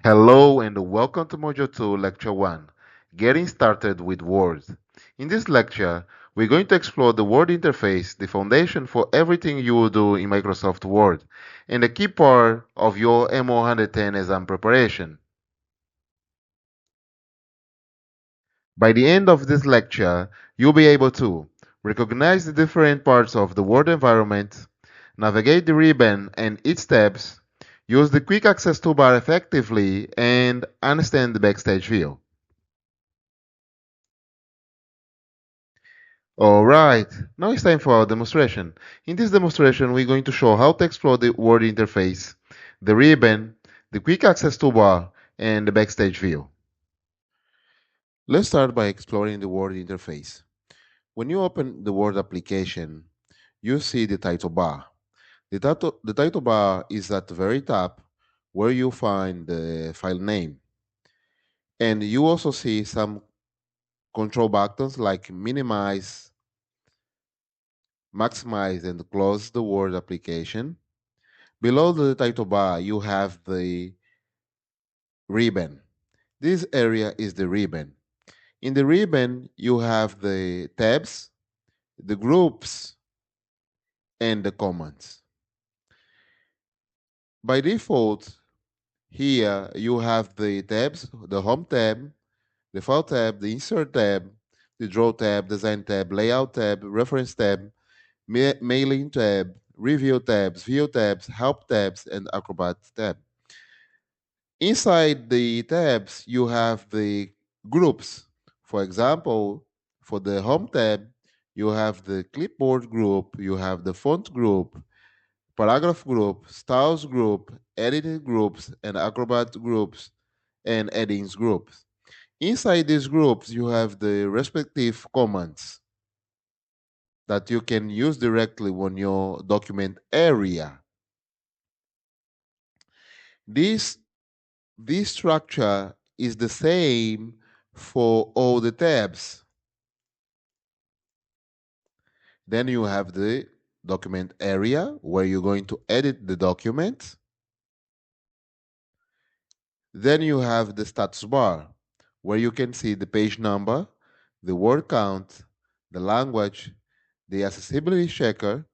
Hello and welcome to Module 2, Lecture 1, Getting Started with Word. In this lecture, we're going to explore the Word interface, the foundation for everything you will do in Microsoft Word, and a key part of your MO-110 exam preparation. By the end of this lecture, you'll be able to recognize the different parts of the Word environment, navigate the ribbon and its tabs, use the Quick Access Toolbar effectively, and understand the Backstage view. Alright, now it's time for our demonstration. In this demonstration, we're going to show how to explore the Word interface, the ribbon, the Quick Access Toolbar, and the Backstage view. Let's start by exploring the Word interface. When you open the Word application, you see the title bar. The title bar is at the very top where you find the file name. And you also see some control buttons like minimize, maximize, and close the Word application. Below the title bar, you have the ribbon. This area is the ribbon. In the ribbon, you have the tabs, the groups, and the commands. By default, here you have the tabs, the Home tab, the File tab, the Insert tab, the Draw tab, Design tab, Layout tab, Reference tab, Mailing tab, Review tabs, View tabs, Help tabs, and Acrobat tab. Inside the tabs, you have the groups. For example, for the Home tab, you have the Clipboard group, you have the Font group, Paragraph group, Styles group, Editing groups, and Acrobat groups, and Headings groups. Inside these groups, you have the respective commands that you can use directly on your document area. This structure is the same for all the tabs. Then you have the document area where you're going to edit the document. Then you have the status bar where you can see the page number, the word count, the language, the accessibility checker,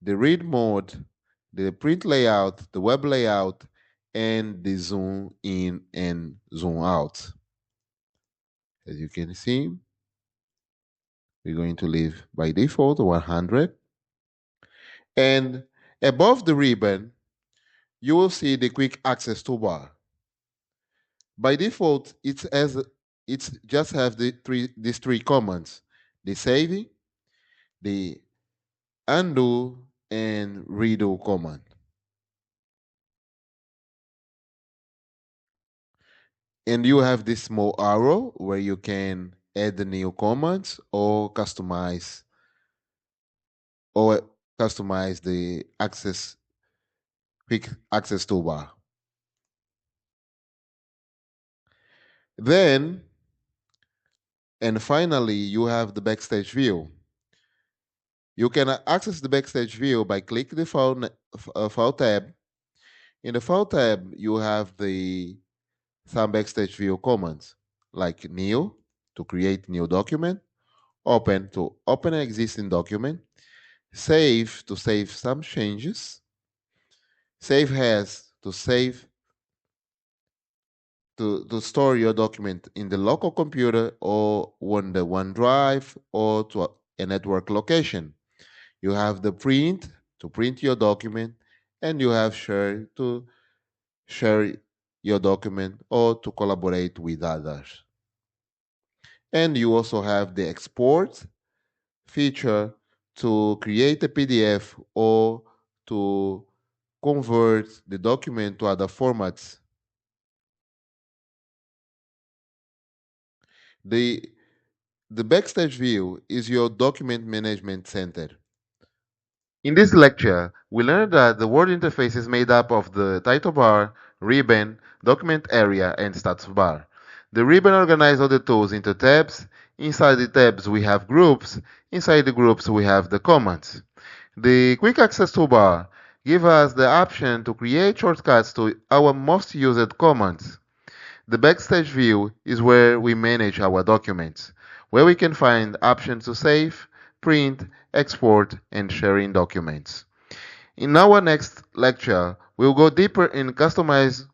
the read mode, the print layout, the web layout, and the zoom in and zoom out. As you can see, we're going to leave by default 100. And above the ribbon, you will see the quick access toolbar. By default, it just have these three commands: the saving, the undo, and redo command. And you have this small arrow where you can add the new commands or customize the quick access toolbar. Then, and finally, you have the backstage view. You can access the backstage view by clicking the file tab. In the file tab, you have some backstage view commands like new to create new document, open to open an existing document, save to save some changes, save as to store your document in the local computer or on the OneDrive or to a network location. You have the print to print your document, and you have share to share your document or to collaborate with others. And you also have the export feature to create a PDF or to convert the document to other formats. The Backstage view is your document management center. In this lecture, we learned that the Word interface is made up of the title bar, ribbon, document area, and status bar. The ribbon organizes all the tools into tabs. Inside the tabs, we have groups. Inside the groups, we have the commands. The Quick Access Toolbar give us the option to create shortcuts to our most used commands. The backstage view is where we manage our documents, where we can find options to save, print, export, and sharing documents. In our next lecture, we'll go deeper and customize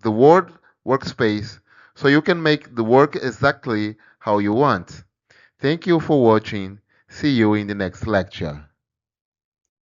the Word workspace so you can make the work exactly how you want. Thank you for watching. See you in the next lecture.